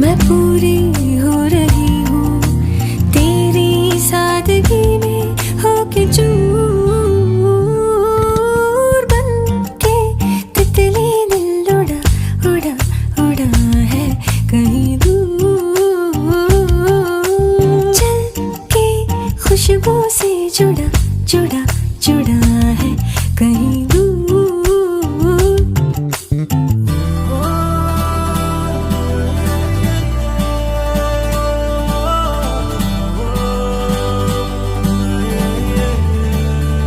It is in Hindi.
मैं पूरी हो रही हूँ तेरी सादगी में होके चूर बन के तितली दिल उड़ा उड़ा उड़ा है कहीं दूर चल के खुशबू से जुड़ा जुड़ा